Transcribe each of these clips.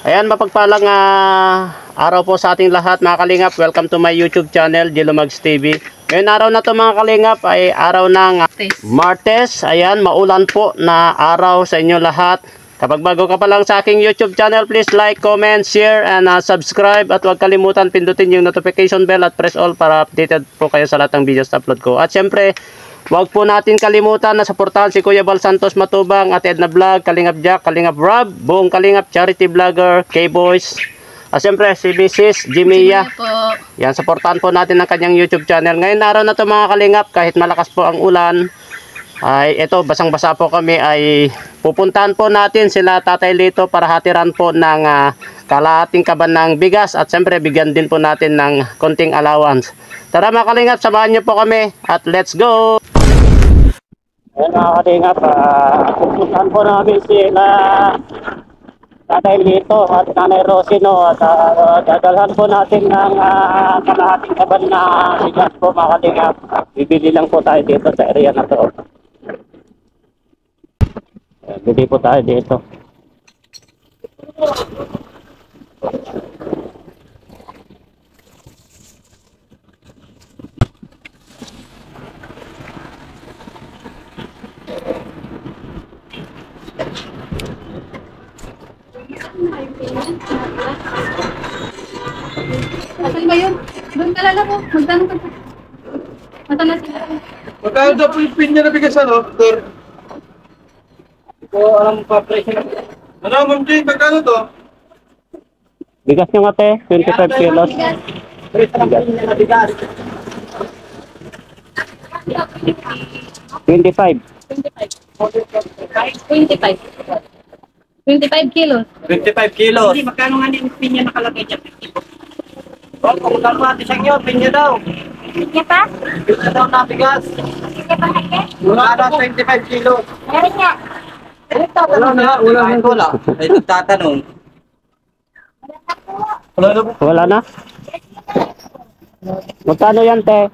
Ayan, mapagpalang araw po sa ating lahat mga kalingap. Welcome to my YouTube channel, Jelomags TV. Ngayon araw na to mga kalingap ay araw ng Martes. Ayan, maulan po na araw sa inyo lahat. Kapag bago ka pa lang sa aking YouTube channel, please like, comment, share, and subscribe. At huwag kalimutan pindutin yung notification bell at press all para updated po kayo sa lahat ng videos na upload ko. At syempre, huwag po natin kalimutan na suportahan si Kuya Bal Santos Matubang, at Edna Vlog, Kalingap Jack, Kalingap Rob, buong Kalingap Charity Vlogger, K-Boys. At syempre, si Mrs. Jimia. Yan, suportahan po natin ang kanyang YouTube channel. Ngayon araw na to mga Kalingap, kahit malakas po ang ulan, ay ito, basang-basa po kami, ay pupuntahan po natin sila Tatay Lito para hatiran po ng kalahating kaban ng bigas at siyempre bigyan din po natin ng konting allowance. Tara mga Kalingap, samahan niyo po kami at let's go! Ayan mga Kalingap, pupuntahan po namin sila Tatay Lito at Nanay Rosino at dadalhan po natin ng kalahating kaban na bigas po mga Kalingap. Bibili lang po tayo dito sa area na to. Bili po tayo dito. Asan ba yun? Doon kalala ko. Magtanong ka pa. Matalas ka. Magkano daw po yung pinya na bigas ano, Dor? So, alam pa presyo na. Ano, Ma'am Jane, magkano to? Bigas nyo nga te, 25 kilos. Bigas. Bigas. 25. 25. 25 kilos. 25 kilos. Hindi, magkano nga yung pinya nakalagay dyan? Oh, kung magkano natin siya nyo, pinya daw. Pinya pa? Pinya daw na bigas. Pinya pa hake? Wala na 25 kilos. Meron nga. Wala na. Wala. Ay, nagtatanong. Wala na po. Wala na? Magkano yan te?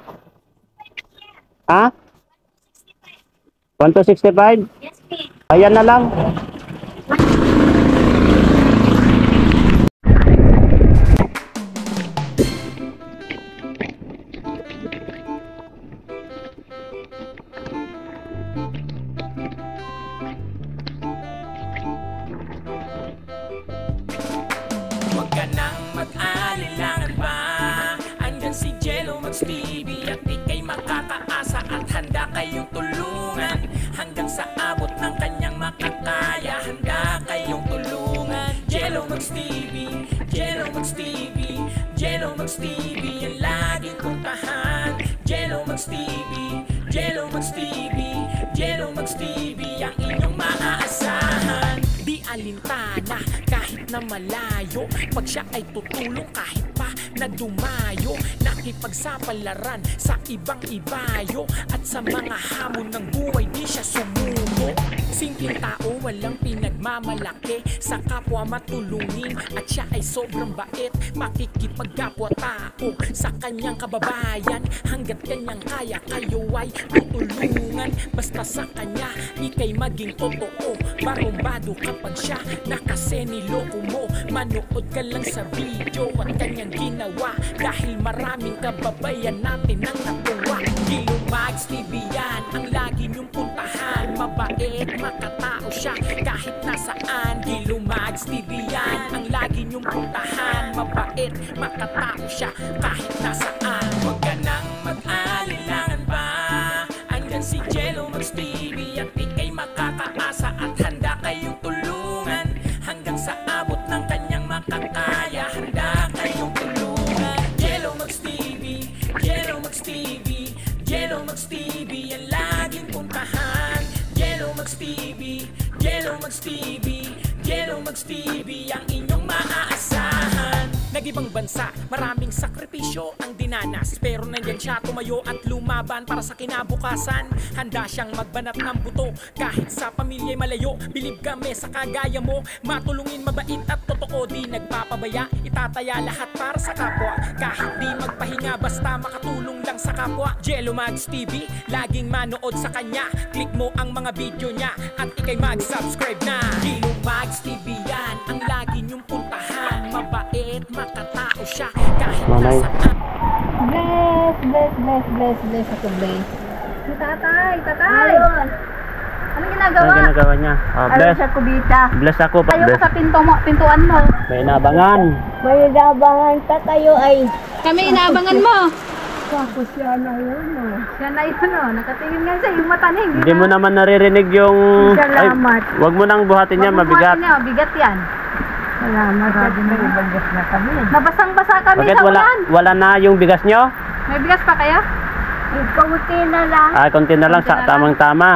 Ha? 1 to 65? Yes, please. Ayan na lang. Huwag ka nang mag-alilangan pa. Andyan si Jelomags TV at ika'y makakaasa at handa kayong tulungan hanggang sa abot ng kanyang makakaya. Handa kayong tulungan. Jelomags TV, Jelomags TV, Jelomags TV ang laging puntahan. Jelomags TV, Jelomags TV, Jelomags TV ang inyong maaasahan. Di alintana kahit na malayo, pag siya ay tutulong kahit pa na dumayo, nakipagsapalaran sa ibang ibayo at sa mga hamon ng buhay di siya sumuko. Simpleng tao, walang pinagmamalaki, sa kapwa matulungin at siya ay sobrang bait. Makikipagkapwa tao sa kanyang kababayan, hanggat kanyang kaya kayo ay tutulungan. Basta sa kanya ika'y maging totoo, barumbado kapag siya nakaseniloko mo. Manood ka lang sa video at kanyang ginawa, dahil maraming kababayan natin ang natuwa. Jelomags TV yan ang lagi niyong puntahan. Mabait, makatao siya kahit nasaan. Jelomags TV yan ang lagi niyong puntahan. Mabait, makatao siya kahit nasaan. Huwag ka nang mag-alilangan pa. Andyan si Jelomags TV at ika'y makakaasa at handa kayong tulungan hanggang sa abot ng kanyang makakaya. Handa kayong tulungan. Jelomags TV, Jelomags TV, Jelomags TV ang laging puntahan. Jelomags TV, Jelomags TV, Jelomags TV ang inyong maaasahan. Nag-ibang bansa, maraming sakripisyo ang dinanas, pero nandyan siya tumayo at lumaban para sa kinabukasan. Handa siyang magbanat ng buto kahit sa pamilya'y malayo. Bilib kami sa kagaya mo, matulungin, mabait at totoo. Di nagpapabaya, itataya lahat para sa kapwa. Kahit di magpahinga, basta makatulong lang sa kapwa. Jelomags TV, laging manood sa kanya. Click mo ang mga video niya at ika'y mag-subscribe na. Jelomags TV yan ang lagi niyong puntahan. makatao siya kahit Nanay. nasaan. Bless ako, bless. Si tatay. Anong ginagawa? Ano ginagawa niya? Bless. sa kubita. Bless ako. Tayo Bless. ka sa pintuan mo. May inabangan. May inabangan pa kayo ay. Kami inaabangan mo. Ako siya na yun, oh. Yan na yun, oh. Nakatingin nga siya, yung mata niya. Hindi mo naman naririnig yung... Salamat. Ay, wag mo nang buhatin yan, mabigat. Bigat yan. Salamat. Sabi na ibagas na kami. Nabasang-basa kami Bakit sa ulan. wala na yung bigas nyo? May bigas pa kayo? Ikaw na lang. Ay, konti na lang, Konti na lang. tamang-tama.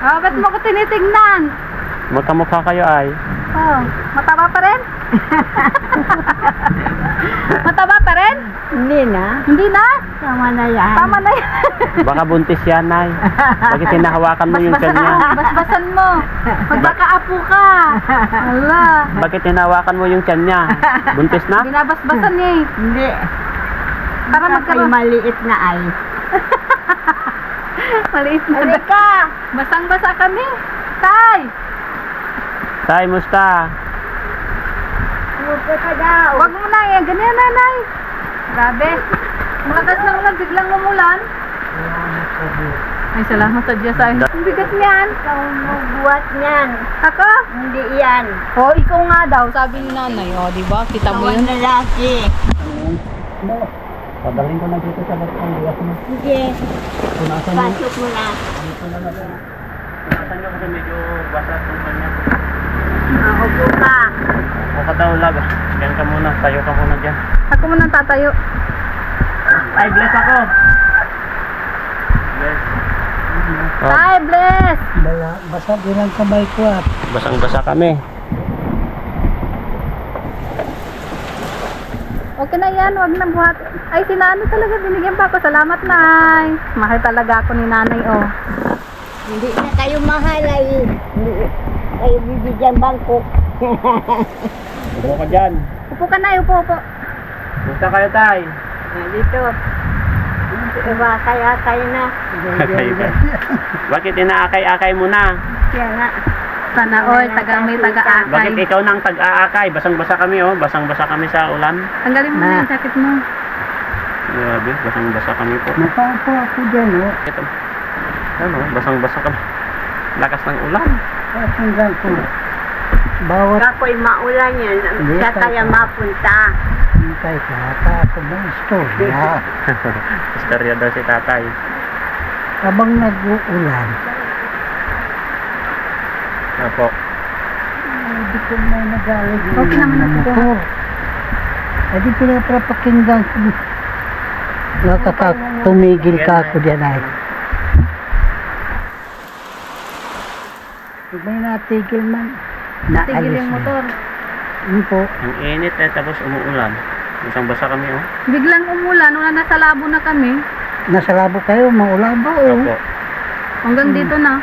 Oh, ba't mo ko tinitignan? Magkamukha kayo ay. Oh, mataba pa rin? Mataba pa rin? Hindi na. Hindi na? Tama na yan. Tama na yan. Baka buntis yan, ay. Bakit hinahawakan mo yung tiyan niya? Basbasan mo. Magkakaapo ka. Ala. Bakit hinahawakan mo yung tiyan niya? Buntis na? Binabasbasan niya eh. Hindi. Para magkaroon. maliit na ay. Maliit na. Halika! Basang-basa kami. Tay! Tay, musta? Huwag ka daw. Huwag mo na eh. Ganyan, nanay. Grabe. Malakas ng ulan. Biglang umulan. Ay, salamat sa Diyos. Ay, ang bigat niyan. Ikaw magbuhat niyan. Ako? Hindi yan. Oh, ikaw nga daw. Sabi ni nanay. Oh, di ba? Kita mo Tawag yun. na laki. Padaling ko na dito sa batang bigas mo. Sige. Punasan mo. Pasok mo na. Punasan nyo kasi medyo basa itong kanya. Upo ka. O ka daw lag. Diyan ka muna. Tayo ka muna dyan. Ako muna tatayo. Ay, bless ako. Bless. Tay, bless! Basa din ang kamay ko at. Basang-basa kami. Okay na yan, wag na buhat. Ay, si nanay talaga, binigyan pa ako. Salamat, nay. Mahal talaga ako ni nanay, oh. Hindi na kayo mahal ay. Hindi kayo bibigyan bangkok. Upo ka dyan. Upo ka, nay, upo. Musta kayo, tay? Dito. Diba kaya kayo na. Akay ka. Bakit inaakay-akay mo na? Kaya nga. Sana all, may Bakit taga-akay. ikaw nang tag-aakay? Basang-basa kami, oh. Basang-basa kami sa ulan. Tanggalin mo na yung jacket mo. Grabe, basang-basa kami po. Napapo ako dyan, oh. Ito. Ano, basang-basa kami. Lakas ng ulan. Patunggan ko. Bawat... Kapoy maulan yan. Sa kaya mapunta. Hintay ka. Ako ba istorya? Istorya daw si tatay. Habang nag-uulan. Opo. Hindi ko may nagalig. Okay naman ang motor. Hindi pinapapakinggan ko. Tumigil ka ako dyan ay. Pag may natigil man, Tigil yung na. motor. Yun po. Ang init eh, tapos umuulan. Basang-basa kami, oh. Biglang umulan, wala nasa labo na kami. Nasa labo kayo, maulabo oh. Opo. Hanggang dito na.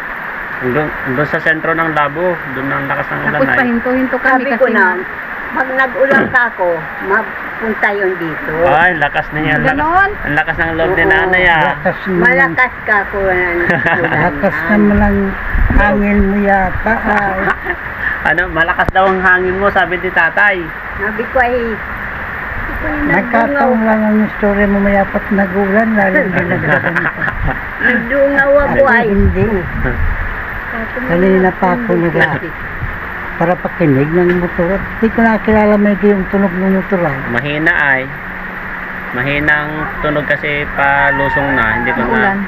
Doon sa sentro ng labo, doon ang lakas ng ulan Tapos ay. pahinto-hinto kami Sabi ko na, pag nag-ulan ka ako, mapunta yun dito. Ay, lakas na niya. Ganon. Ang lakas ng loob ni Oo, nanay, ah. Malakas ka ako. Malakas naman ang hangin mo yata. Ay. Ano, malakas daw ang hangin mo, sabi ni tatay. Sabi ko ay, nagkataon lang ang story mo mayapat nag-ulan, lalo hindi nagkataon. Nagdungaw ako ay. Hindi. Kanina pa ako para pakinig ng motor. Hindi ko nakilala may yung tunog ng motor ay. Mahina ay. Mahinang tunog kasi palusong na. Ulan.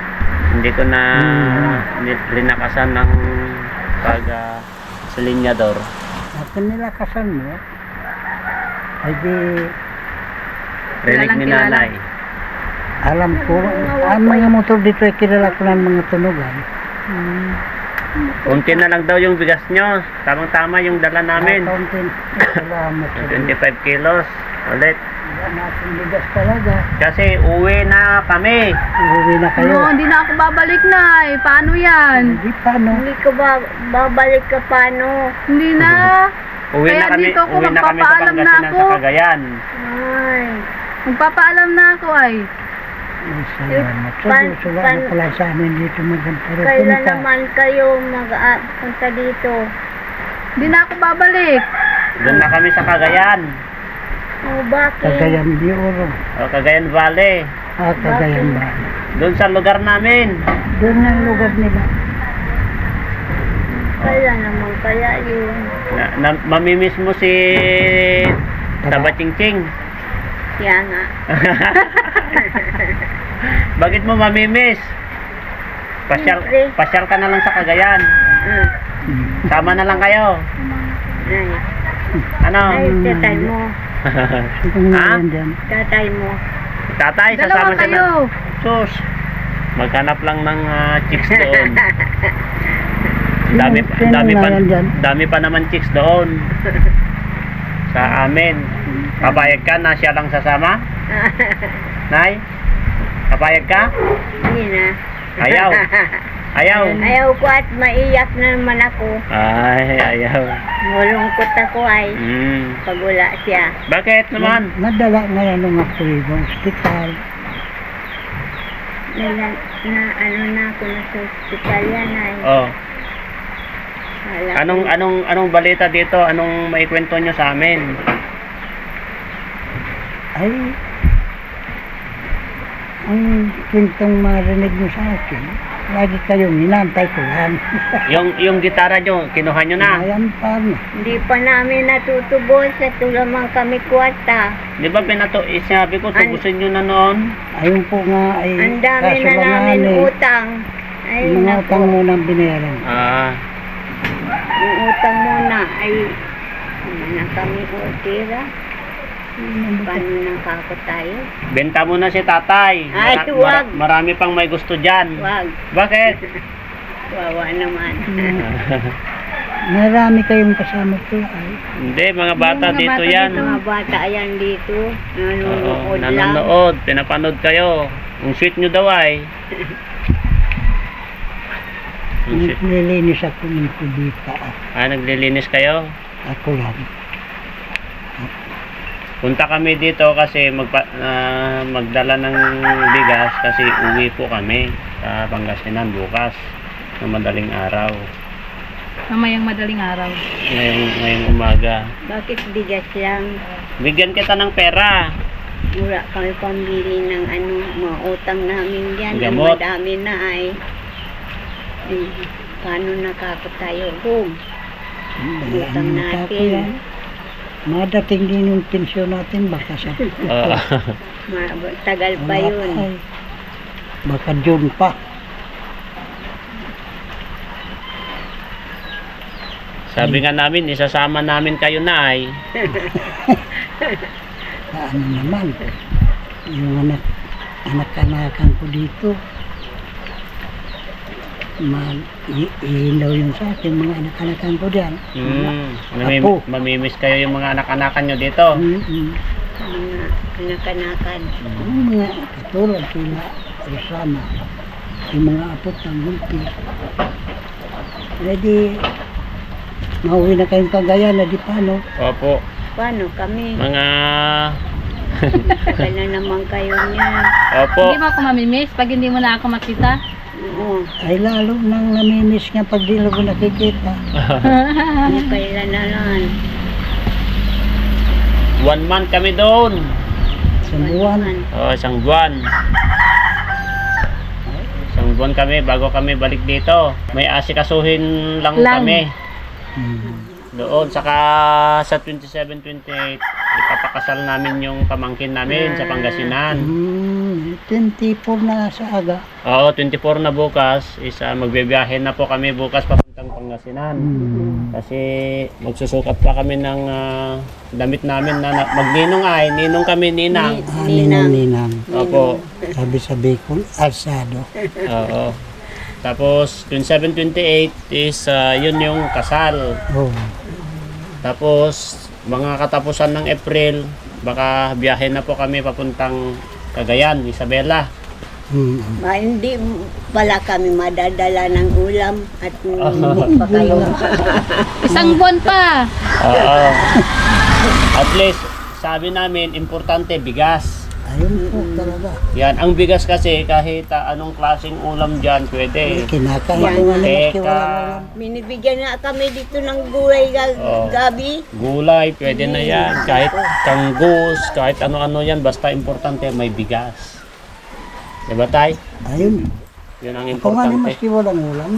Hindi ko na linakasan ng pag sa linyador. At nilakasan mo, ay di Rinig ni Kilalang nanay. alam ko, ang mga motor dito ay kilala ko ng mga tunogan. Unti na lang daw yung bigas nyo. Tamang-tama yung dala namin. Salamat. 25 kilos. Ulit. Wala natin bigas talaga. Kasi uwi na kami. Uwi na kayo. No, hindi na ako babalik na eh. Paano yan? Hindi paano? Hindi ko babalik ka paano? Hindi na. Uwi Kaya na kami. dito ako, Uwi na kami sa magpapaalam na Pangasinan ako. sa Cagayan. Ay. Magpapaalam na ako ay. Ay, salamat. Sa Diyos, wala na pala sa amin dito magampara. Kailan naman kayo mag-punta dito? Hindi na ako babalik. Doon na kami sa Cagayan. Oh, bakit? Cagayan de Oro. O, Cagayan Valley. Cagayan ba? Doon sa lugar namin. Doon ang lugar nila. Kaya naman kaya yun. Mamimiss mo si Tabachingching. Kaya nga. Bakit mo mamimiss? Siyempre. Pasyal ka na lang sa Cagayan. Sama na lang kayo. Ay, Ano? ay, tatay mo. Ha? Tatay mo. Tatay, Dalawa sasama siya na. kayo. Sus, maghanap lang ng chicks doon. Dami pa naman chicks doon. Sa amin. Papayag ka na siya lang sasama? Nay? Papayag ka? Hindi na. Ayaw. Ayaw. Ayaw ko at maiyak na naman ako. Ay, ayaw. Malungkot ako ay. Pag wala siya. Bakit naman? Nadala ngayon ng ako sa hospital. Ano na ako na sa hospital yan ay. Oh. Wala ko. Anong balita dito? Anong maikwento nyo sa amin? Ay, ang kwentong marinig mo sa akin, lagi kayong hinantay ko yan. yung gitara nyo, kinuha nyo na. Ayan pa na. Hindi pa namin natutubos sa tulamang kami kwarta. Di ba sinabi ko, tubusin nyo na noon? Ayun po nga ay Ang dami na namin utang. Ay, Yung mga naku. utang mo nang binayaran. Yung utang muna ay hindi na kami utira. Paano nakako tayo? Benta mo na si tatay. Ay, huwag. Marami pang may gusto dyan. Wag. Bakit? Wawa naman. Marami kayong kasama ko ay. Hindi, mga bata Mga dito bata yan. Mga bata yan dito. Oo, Nanonood lang. nanonood. Pinapanood kayo. Ang sweet nyo daw ay. Ang sweet. Nilinis ako ng kubita. Naglilinis kayo? Ako lang. Punta kami dito kasi magdala ng bigas kasi uwi po kami sa Pangasinan bukas ng madaling araw. Mamayang madaling araw. Ngayong umaga. Bakit bigas lang? Bigyan kita ng pera. Wala kami pambili ng mga utang namin yan. Ang Gamot. madami na ay. Paano nakako tayo? Boom. Utang natin. Madating din yung pensyon natin baka sa Tagal pa yun. Ay, baka June pa. Sabi nga namin, isasama namin kayo na ay. Ano naman, yung anak-anakan ko dito, ihindaw yun sa akin, mga anak-anakan ko diyan. Apo. Mamimiss kayo yung mga anak-anakan nyo dito. Mga anak-anakan. Yung mga katulad sila, Rosana, yung mga apot ng multi. Ready, mauwi na kayong Cagayan, na di paano? Opo. Paano kami? Mga... Tagal na naman kayo niyan. Opo. Hindi mo ako mamimiss pag hindi mo na ako makita. Oo. Ay lalo nang naminis nga pag di ko nakikita. Kung kailan na lang. 1 month kami doon. Sa buwan, Isang buwan. Isang buwan kami bago kami balik dito. May asikasuhin lang kami. Doon, saka sa 27-28, ipapakasal namin yung pamangkin namin sa Pangasinan. 24 na sa aga. Oo, 24 na bukas. Magbibiyahe na po kami bukas papuntang Pangasinan. Kasi magsusukat pa kami ng damit namin na magninong ay. Ninong kami, ninang. Ninang. Opo. Sabi ko, alsado. Oo. Tapos, 27-28 is yun yung kasal. Oh. Tapos, mga katapusan ng April, baka biyahe na po kami papuntang Cagayan, Isabela. Hindi pala kami madadala ng ulam at pa kayo. Isang buwan pa. At least, sabi namin, importante, bigas. Ayun po, talaga. Yan, ang bigas kasi kahit anong klaseng ulam dyan, pwede. Kinakain Yan. ko nga naman Teka. walang ulam. Binibigyan na kami dito ng gulay Oh. gabi. Gulay, pwede na yan. Kahit kanggus, kahit ano-ano yan, basta importante may bigas. Diba, Tay? Ayun. Yun ang Kung ano importante. maski walang ulam,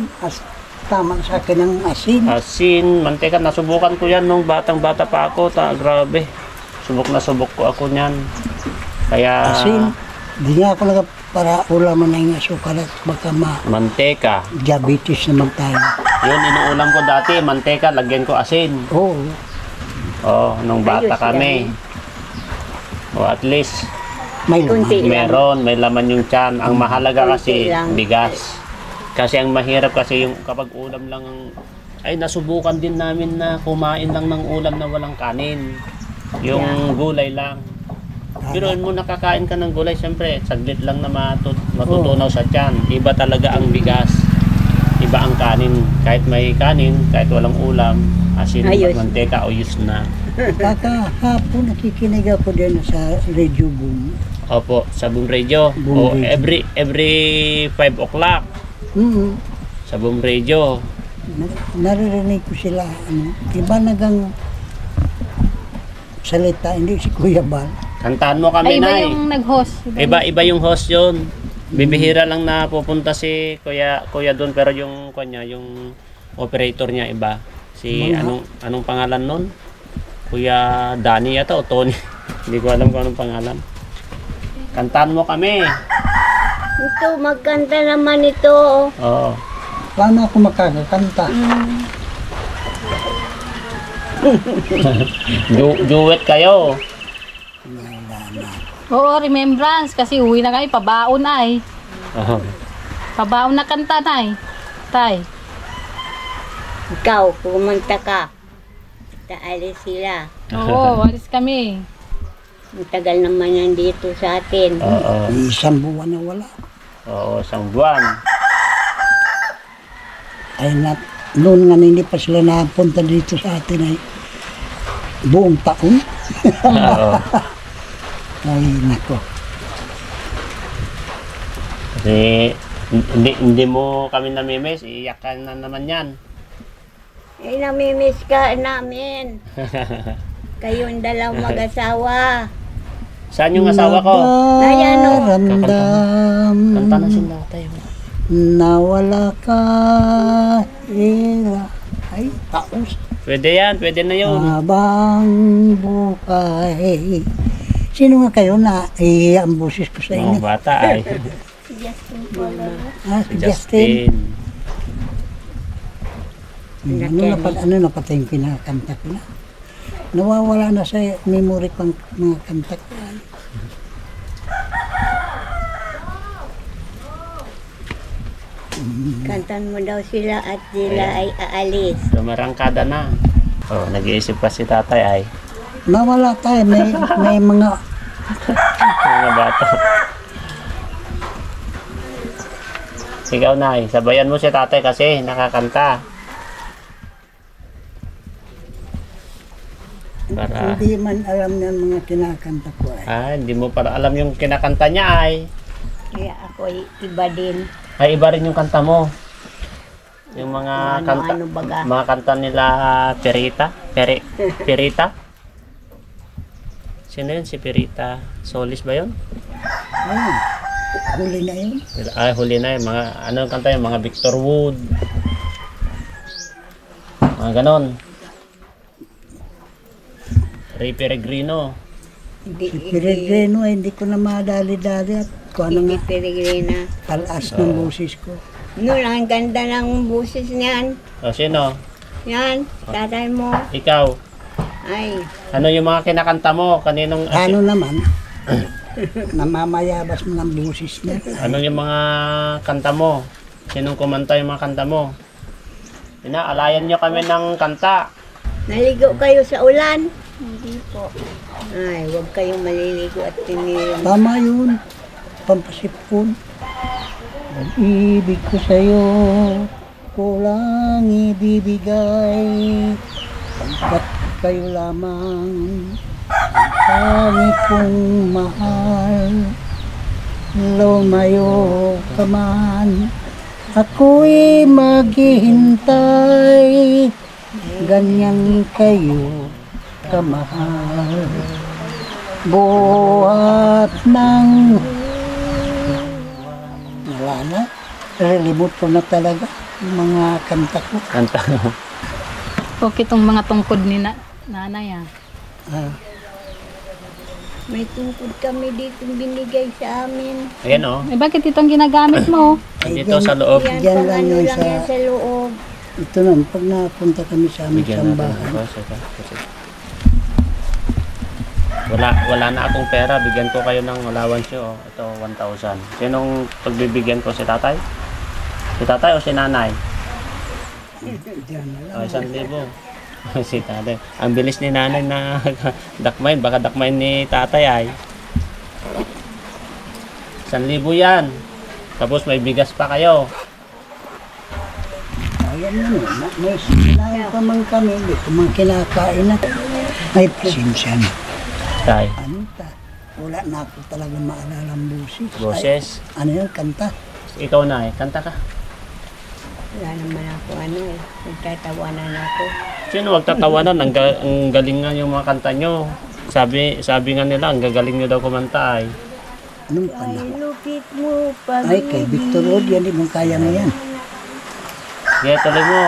tama sa akin ang asin. Asin, mantika, nasubukan ko yan nung batang-bata pa ako. Grabe. Subok na subok ko ako niyan. Kaya, Asin. Di nga ako para ulaman na yung asukal at baka mantika. diabetes naman tayo. Yun, inuulam ko dati, mantika, lagyan ko asin. Oo. Oh, nung bata Ayos kami. O at least, May Kunti laman. meron, may laman yung tiyan. Ang mahalaga kasi, Kunti lang. bigas. Kasi ang mahirap kasi yung kapag ulam lang, ay nasubukan din namin na kumain lang ng ulam na walang kanin. Yung gulay lang. Pero mo nakakain ka ng gulay, siyempre, saglit lang na matutunaw sa tiyan. Iba talaga ang bigas. Iba ang kanin. Kahit may kanin, kahit walang ulam, asin, Ayos. mantika, ayos na. Kakahapon nakikinig ako din sa Radio Boom. Opo, sa Boom Radio. Boom O, Radio. every 5 o'clock sa Boom Radio. Naririnig ko sila. Iba nagang salita, hindi si Kuya Bal. Kantahan mo Ay, kami, iba Nay. yung nag-host. Iba yung host yun. Bibihira lang na pupunta si Kuya doon, pero yung kanya, yung operator niya iba. Si anong pangalan nun? Kuya Danny yata o Tony. Hindi ko alam kung anong pangalan. Kantahan mo kami. Ito, magkanta naman ito. Oo. Paano ako makakakanta? Duet kayo. Oo, remembrance. Kasi uwi na kami, pabaon ay. Oo. Pabaon na kanta na Tay. Ikaw, kumanta ka. Taalis sila. Oo, alis kami. Matagal naman yan dito sa atin. Oo. Isang buwan na wala. Oo, isang buwan. Ay, noon nga hindi pa sila napunta dito sa atin ay buong taon. Oo. Ay, nako. Kasi hindi mo kami namimiss, iyakan na naman yan. Ay, namimiss ka namin. Kayong dalawang mag-asawa. Saan yung asawa ko? Ayan, oh. Nadaramdam Kanta na sila tayo. na wala ka ira. Ay, taos. Pwede yan, pwede na yun. Habang buhay. Sino nga kayo na ang boses ko sa Mga inyo? bata ay. Si Si Justin. Justin. Ano napatay yung kinakanta ko na? Nawawala na sa memory ko ang mga kanta ko. Kantan mo daw sila at sila ay aalis. Tumarangkada na. Oh, nag-iisip pa si tatay ay. Nawala tayo. May mga Mga bata. Ikaw na sabayan mo si tatay kasi nakakanta. Para, hindi man alam ng mga kinakanta ko ay. hindi mo para alam yung kinakanta niya ay. Kaya ako ay iba din. Ay, iba rin yung kanta mo. Yung mga kanta, Ano baga. mga kanta nila Perita? Sino yun? Si Perita Solis ba yun? Ayun. Huli na yun. Ay, huli na yun. Mga, ano yung kanta yun? Mga Victor Wood. Mga ganon. Ray Peregrino. Hindi, Si Peregrino ay hindi ko na madali-dali at kung ano hindi nga Peregrina. talas ng boses ko. Noon, ang ganda ng buses niyan. O, sino? Yan, tatay mo. Ikaw. Ay, Ano yung mga kinakanta mo? Kaninong... Ano naman, namamayabas mo ng boses niya. Ano yung mga kanta mo? Sinong kumanta yung mga kanta mo? Alayan nyo kami ng kanta. naligo kayo sa ulan? Hindi po. Ay, huwag kayong maliligo at tinilim. Tama yun. Pampasipon. Ang ibig ko sa'yo, kulang ibibigay. Pagkat kayo lamang ang tangi kong mahal. lumayo ka man, ako'y maghihintay, ganyan kayo kamahal. Buhat ng wala na, relimot ko na talaga yung mga kanta ko. Kanta. Okay itong mga tungkod ni nanay ah. Ah, May tungkod kami dito binigay sa amin. Ayan o. Eh bakit itong ginagamit mo? Dito sa loob. Yan Diyan pang lang ano yun lang sa- yan sa loob. ito na, pag napunta kami sa aming Bigyan natin. sambahan, Boss, ito. Wala na akong pera. Bigyan ko kayo ng allowance nyo. Ito, 1,000. Sinong pagbibigyan ko? Si tatay? Si tatay o si nanay? diyan na lang. O, 1,000. Si tatay. Ang bilis ni nanay na dakmain. Baka dakmain ni tatay ay. 1,000 yan. Tapos may bigas pa kayo. Ayan yun, may sinayin pa man kami, hindi ko man kinakain na. Ay, pasensya na. Tay. Ano ta? Wala na ako talaga maalala ang busis. Boses. Ay, ano yan, kanta? Ikaw na kanta ka. Wala naman ako ano eh. Nagtatawanan ako. Sino magtatawanan? Ang galing nga yung mga kanta nyo. Sabi nga nila, ang gagaling nyo daw kumanta ay. Anong Ay, panahon? lupit mo pag Ay, kay Victor Rod, yan, di mo kaya na yan. Sige, tuloy mo.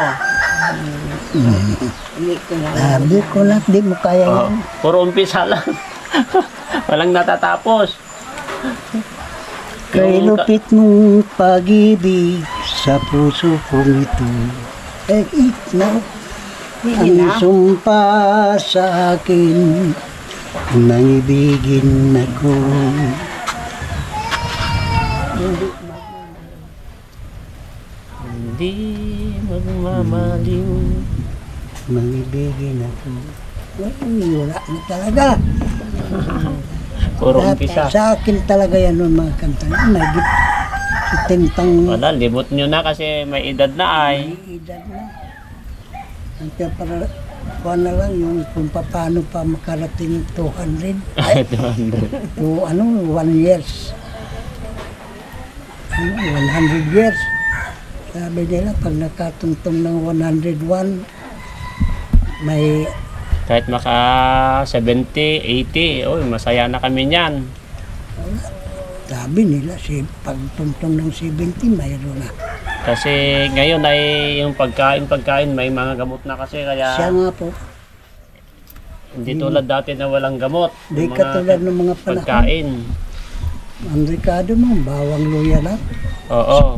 Hindi ko na. Sabi ko na, di mo kaya Oh, yan. puro umpisa lang. Walang natatapos. Kay Yung lupit mong pag-ibig sa puso kong ito. Eh, na, Hindi ang na. sumpa sa akin, nang ibigin ako. Hindi magmamaliw. Nang ibigin ako. Wala na talaga. Puro Lahat umpisa. sa akin talaga yan yung mga kanta niya. Nagit si Tintang Wala, libot nyo na kasi may edad na ay. edad na. Ang kaya para kuha na lang yung kung paano pa makarating 200. Ay, 200. To 1 years. 100 years. Sabi nila pag nakatungtong ng 101, may Kahit maka 70, 80, oy, masaya na kami niyan. sabi nila si pagtungtong ng 70 mayroon na. Kasi ngayon ay yung pagkain may mga gamot na kasi Siya kaya nga po, hindi tulad dati na walang gamot. di Yung katulad ng mga panahon. pagkain. Ang Ricardo mo, bawang luya lang. Oo.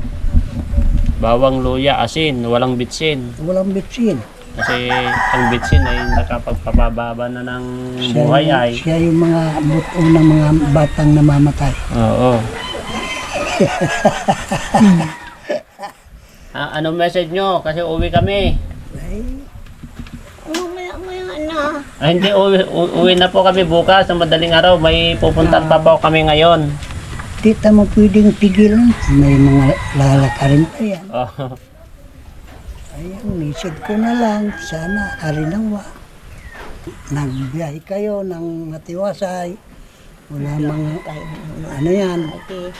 Bawang, luya, asin, walang bitsin. Walang bitsin. Kasi ang bitsin ay nakapagpapababa na ng buhay ay. Siya yung mga buto ng mga batang namamatay. Oo. Anong message nyo? Kasi uwi kami. Ay, Mamaya na. Ay, hindi, uwi na po kami bukas. Sa madaling araw, may pupuntahan pa po kami ngayon. tita mo pwedeng pigilan. May mga lalakarin pa yan. Oh. Ayun, nisid ko na lang. Sana arinawa. Nagbiyahe kayo ng matiwasay. Wala mga, ano yan, Okay.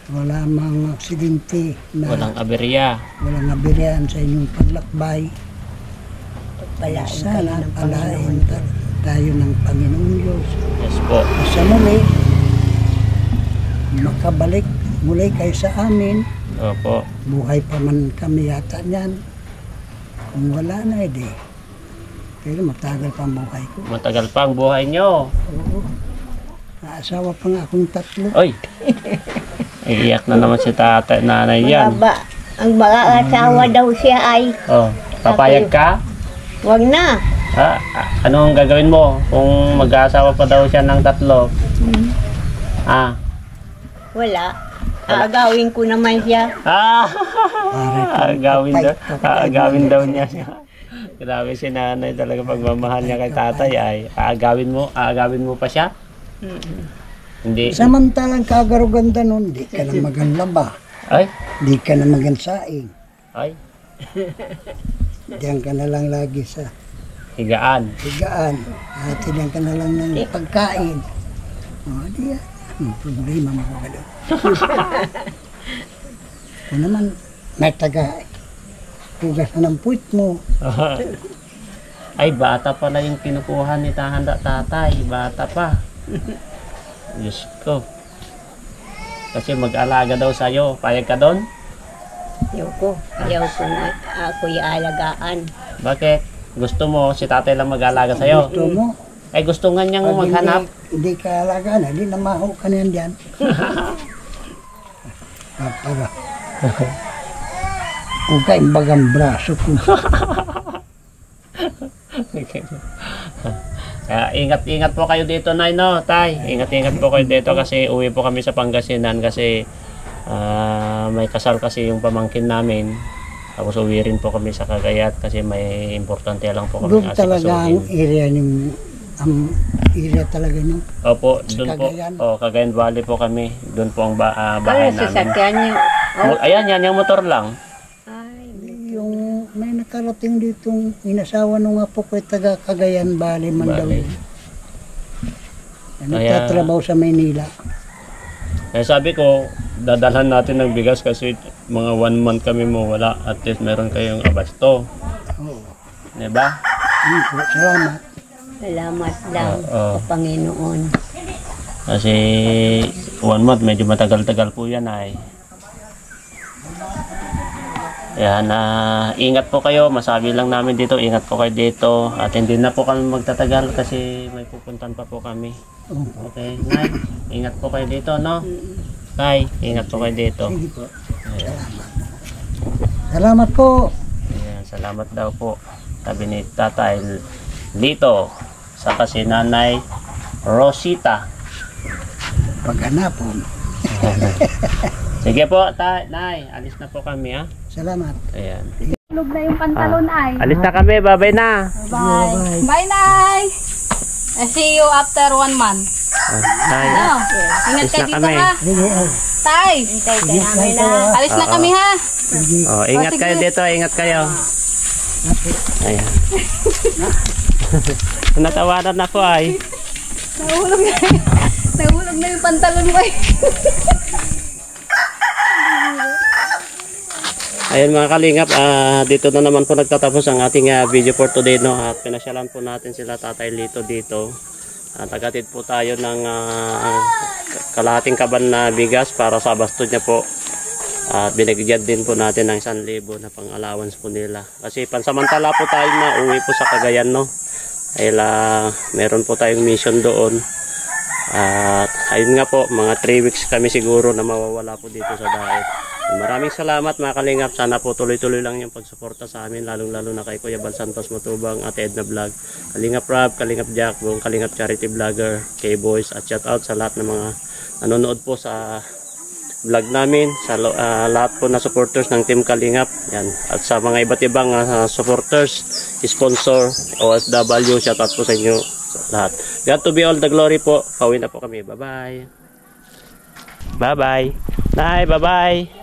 wala mga aksidente na Walang aberya. walang nabirihan sa inyong paglakbay. Palain kayo Sana ng palain tayo ng Panginoon Diyos. Yes po. Sa muli, makabalik muli kayo sa amin. Opo. Buhay pa man kami yata niyan. Kung wala na edi. Pero matagal pa ang buhay ko. Matagal pa ang buhay nyo. Oo. Naasawa pa nga akong 3. Oy. Iiyak na naman si tatay, nanay yan. Ang mga asawa daw siya ay Oh, papayag ka? wag na. Anong gagawin mo kung mag-aasawa pa daw siya ng 3? Ah. Wala. Aagawin ko naman siya. Aagawin daw niya siya. Grabe si nanay talaga, pagmamahal niya kay tatay ay aagawin mo pa siya? Hindi. Samantalang kagaruganda nun, di ka na maganlaba. Ay, Di ka na magansaing. ay, Diyan ka na lang lagi sa higaan. higaan. At diyan ka na lang ng pagkain. O, di yan. Problema mo ba doon? Kung naman, may taga hugasan ng puwit mo. Ay, bata pala yung kinukuha ni Tahanda tatay. Bata pa. Diyos ko. Kasi mag-alaga daw sa'yo. Payag ka doon? Ayaw ko na ako alagaan. Bakit? Gusto mo si tatay lang mag-alaga sa'yo? Gusto mo? Ay, gusto nga niyang Pag maghanap. Hindi ka alagaan, hindi na maho ka niyan dyan. Para. Kung kaimbagang braso ko. Kaya ingat-ingat po kayo dito, Nay, no? Tay, ingat-ingat po kayo dito kasi uwi po kami sa Pangasinan kasi may kasal kasi yung pamangkin namin. Tapos uwi rin po kami sa Cagayat kasi may importante lang po kami Doon talaga ang area ng area talaga nyo. Opo, doon po. Cagayan. Cagayan Valley po kami. Doon po ang bahay namin. Sasakyan niyo. Ayan, yan yung motor lang. Yung may nakarating ditong inasawa nung apo ko taga Cagayan Valley man daw Valley. yun. Nagtatrabaho sa Maynila. Kaya sabi ko, dadalhan natin ng bigas kasi mga 1 month kami mawala. At least meron kayong abasto. Oo. Diba? Salamat. Salamat lang Oo. sa Panginoon. Kasi 1 month, medyo matagal-tagal po yan ay. Yan, ingat po kayo. Masabi lang namin dito, ingat po kayo dito. At hindi na po kami magtatagal kasi may pupuntan pa po kami. Okay, Nay, ingat po kayo dito, no? Tay, ingat po kayo dito. Sige po. Salamat po. Ayan, salamat daw po. Sabi ni Tatay Lito sa kasi Nanay Rosita. Paghanapon. Sige po, Nay, alis na po kami, ha? Salamat. Ayan. Tulog na yung pantalon ay. Alis na kami, babay na. Bye. Bye, Nay. I see you after 1 month. Nay, No. Ingat alis ka na dito kami. ha. Tay. Hintay ka namin na. Alis na kami ha. Ingat sige. kayo dito, ingat kayo. Ayan. Natawanan na po ay. Nahulog na. Nahulog na yung pantalon mo eh. Ayun mga kalingap, dito na naman po nagtatapos ang ating video for today, no? At pinasyalan po natin sila Tatay Lito dito. At agatid po tayo ng kalahating kaban na bigas para sa basto niya po. At binigyan din po natin ng 1,000 na pang-allowance po nila. Kasi pansamantala po tayo na uwi po sa Cagayan, no? Dahil meron po tayong mission doon. At ayun nga po, mga 3 weeks kami siguro na mawawala po dito sa diet. Maraming salamat mga kalingap. Sana po tuloy-tuloy lang yung pagsuporta sa amin, lalong-lalo na kay Kuya Bal Santos Matubang, Ate Edna Vlog, Kalingap Rob, Kalingap Jack, buong Kalingap Charity Vlogger, K-Boys, at shout out sa lahat ng mga nanonood po sa vlog namin, sa lahat po na supporters ng Team Kalingap. Yan. At sa mga iba't ibang supporters, sponsor, OFW, shout out po sa inyo lahat. God to be all the glory po. Pauwi na po kami. Bye-bye. Bye-bye. Nay, bye-bye.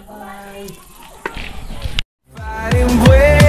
Fighting ways.